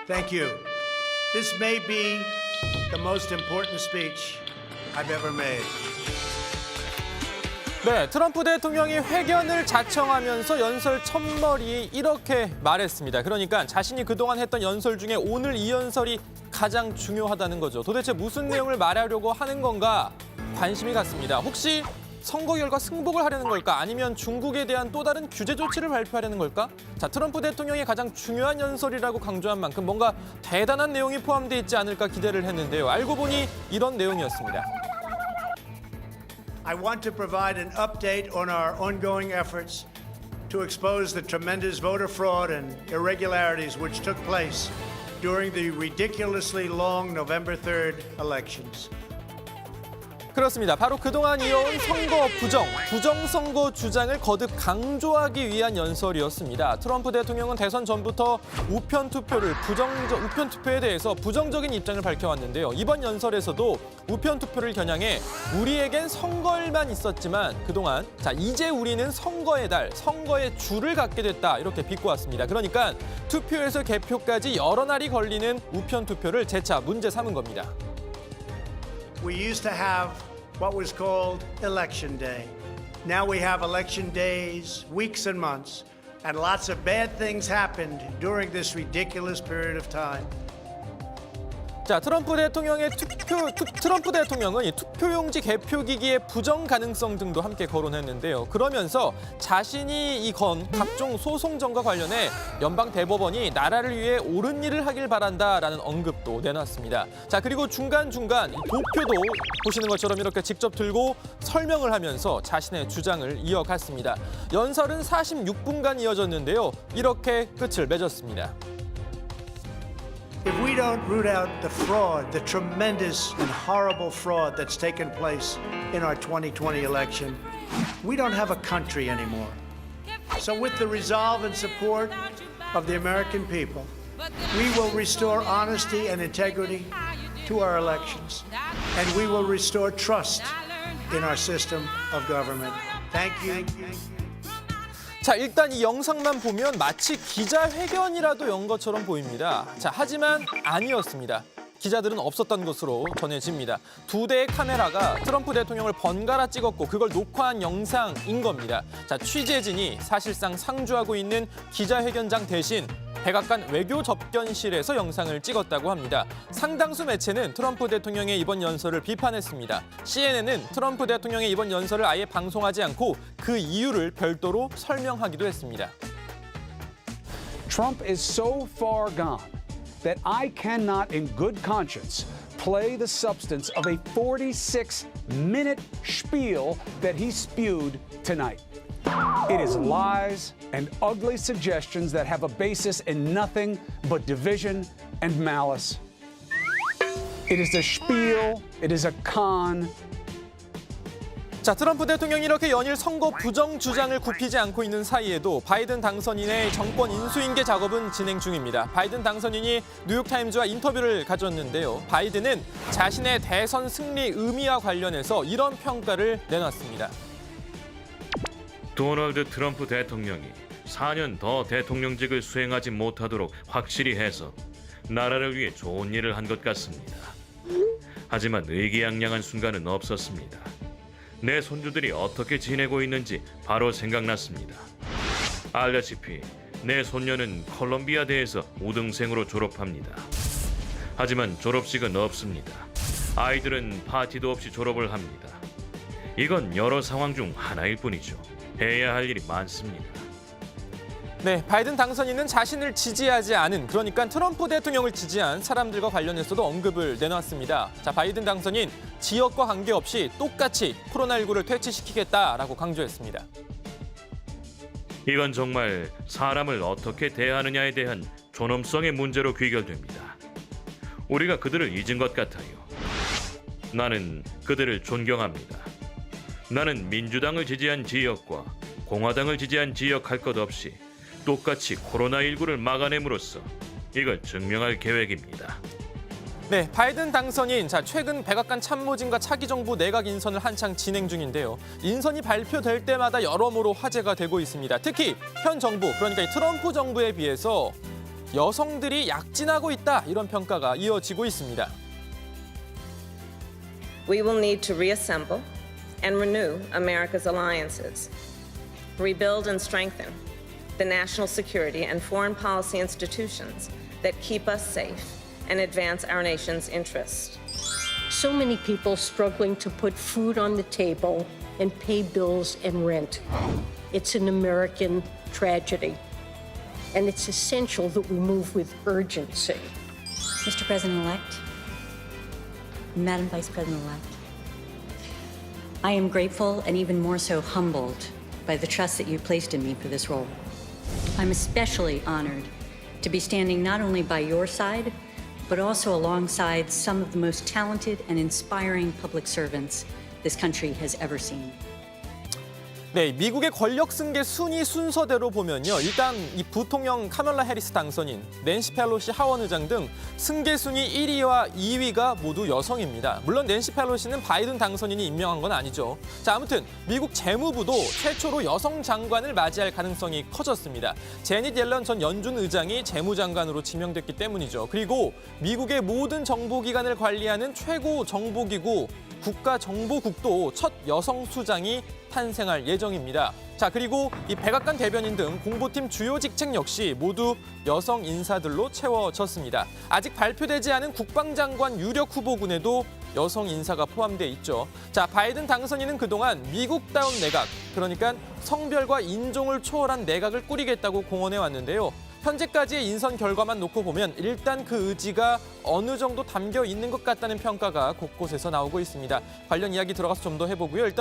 Thank you. This may be the most important speech I've ever made. 네, 트럼프 대통령이 회견을 자청하면서 연설 첫머리에 이렇게 말했습니다. 그러니까 자신이 그동안 했던 연설 중에 오늘 이 연설이 가장 중요하다는 거죠. 도대체 무슨 내용을 말하려고 하는 건가 관심이 갔습니다. 혹시 선거 결과 승복을 하려는 걸까? 아니면 중국에 대한 또 다른 규제 조치를 발표하려는 걸까? 자, 트럼프 대통령이 가장 중요한 연설이라고 강조한 만큼 뭔가 대단한 내용이 포함되어 있지 않을까 기대를 했는데요. 알고 보니 이런 내용이었습니다. I want to provide an update on our ongoing efforts to expose the tremendous voter fraud and irregularities which took place during the ridiculously long November 3rd elections. 그렇습니다. 바로 그동안 이어온 선거 부정선거 주장을 거듭 강조하기 위한 연설이었습니다. 트럼프 대통령은 대선 전부터 우편 투표에 대해서 부정적인 입장을 밝혀왔는데요. 이번 연설에서도 우편 투표를 겨냥해 우리에겐 선거일만 있었지만 그동안 이제 우리는 선거의 달, 선거의 주를 갖게 됐다 이렇게 비꼬았습니다. 그러니까 투표에서 개표까지 여러 날이 걸리는 우편 투표를 재차 문제 삼은 겁니다. We used to have what was called Election Day. Now we have election days, weeks and months, and lots of bad things happened during this ridiculous period of time. 자, 트럼프 대통령은 이 투표용지 개표기기의 부정 가능성 등도 함께 거론했는데요. 그러면서 자신이 각종 소송전과 관련해 연방 대법원이 나라를 위해 옳은 일을 하길 바란다라는 언급도 내놨습니다. 자, 그리고 중간중간 도표도 보시는 것처럼 이렇게 직접 들고 설명을 하면서 자신의 주장을 이어갔습니다. 연설은 46분간 이어졌는데요. 이렇게 끝을 맺었습니다. If we don't root out the fraud, the tremendous and horrible fraud that's taken place in our 2020 election, we don't have a country anymore. So with the resolve and support of the American people, we will restore honesty and integrity to our elections, and we will restore trust in our system of government. Thank you. 자, 일단 이 영상만 보면 마치 기자회견이라도 연 것처럼 보입니다. 자, 하지만 아니었습니다. 기자들은 없었던 것으로 전해집니다. 2대의 카메라가 트럼프 대통령을 번갈아 찍었고 그걸 녹화한 영상인 겁니다. 자, 취재진이 사실상 상주하고 있는 기자회견장 대신 백악관 외교 접견실에서 영상을 찍었다고 합니다. 상당수 매체는 트럼프 대통령의 이번 연설을 비판했습니다. CNN은 트럼프 대통령의 이번 연설을 아예 방송하지 않고 그 이유를 별도로 설명하기도 했습니다. Trump is so far gone that I cannot in good conscience play the substance of a 46-minute spiel that he spewed tonight. It is lies and ugly suggestions that have a basis in nothing but division and malice. It is a spiel, it is a con. 자, 트럼프 대통령이 이렇게 연일 선거 부정 주장을 굽히지 않고 있는 사이에도 바이든 당선인의 정권 인수인계 작업은 진행 중입니다. 바이든 당선인이 뉴욕타임즈와 인터뷰를 가졌는데요. 바이든은 자신의 대선 승리 의미와 관련해서 이런 평가를 내놨습니다. 도널드 트럼프 대통령이 4년 더 대통령직을 수행하지 못하도록 확실히 해서 나라를 위해 좋은 일을 한 것 같습니다. 하지만 의기양양한 순간은 없었습니다. 내 손주들이 어떻게 지내고 있는지 바로 생각났습니다. 알다시피 내 손녀는 콜롬비아대에서 우등생으로 졸업합니다. 하지만 졸업식은 없습니다. 아이들은 파티도 없이 졸업을 합니다. 이건 여러 상황 중 하나일 뿐이죠. 해야 할 일이 많습니다. 네, 바이든 당선인은 자신을 지지하지 않은, 그러니까 트럼프 대통령을 지지한 사람들과 관련해서도 언급을 내놨습니다. 자, 바이든 당선인 지역과 관계없이 똑같이 코로나19를 퇴치시키겠다라고 강조했습니다. 이건 정말 사람을 어떻게 대하느냐에 대한 존엄성의 문제로 귀결됩니다. 우리가 그들을 잊은 것 같아요. 나는 그들을 존경합니다. 나는 민주당을 지지한 지역과 공화당을 지지한 지역 할 것 없이 똑같이 코로나19를 막아냄으로써 이걸 증명할 계획입니다. 네, 바이든 당선인, 최근 백악관 참모진과 차기 정부 내각 인선을 한창 진행 중인데요. 인선이 발표될 때마다 여러모로 화제가 되고 있습니다. 특히 현 정부, 그러니까 이 트럼프 정부에 비해서 여성들이 약진하고 있다 이런 평가가 이어지고 있습니다. We will need to reassemble and renew America's alliances, rebuild and strengthen the national security and foreign policy institutions that keep us safe and advance our nation's interests. So many people struggling to put food on the table and pay bills and rent. It's an American tragedy, and it's essential that we move with urgency. Mr. President-elect, Madam Vice President-elect, I am grateful and even more so humbled by the trust that you placed in me for this role. I'm especially honored to be standing not only by your side, but also alongside some of the most talented and inspiring public servants this country has ever seen. 네, 미국의 권력 승계 순위 순서대로 보면요. 일단 이 부통령 카멀라 해리스 당선인, 낸시 펠로시 하원 의장 등 승계 순위 1위와 2위가 모두 여성입니다. 물론 낸시 펠로시는 바이든 당선인이 임명한 건 아니죠. 자, 아무튼 미국 재무부도 최초로 여성 장관을 맞이할 가능성이 커졌습니다. 제닛 옐런 전 연준 의장이 재무장관으로 지명됐기 때문이죠. 그리고 미국의 모든 정보기관을 관리하는 최고 정보기구 국가정보국도 첫 여성 수장이 탄생할 예정입니다. 자, 그리고 이 백악관 대변인 등 공보팀 주요 직책 역시 모두 여성 인사들로 채워졌습니다. 아직 발표되지 않은 국방장관 유력 후보군에도 여성 인사가 포함돼 있죠. 자, 바이든 당선인은 그동안 미국다운 내각, 그러니까 성별과 인종을 초월한 내각을 꾸리겠다고 공언해 왔는데요. 현재까지의 인선 결과만 놓고 보면 일단 그 의지가 어느 정도 담겨 있는 것 같다는 평가가 곳곳에서 나오고 있습니다. 관련 이야기 들어가서 좀 더 해보고요. 일단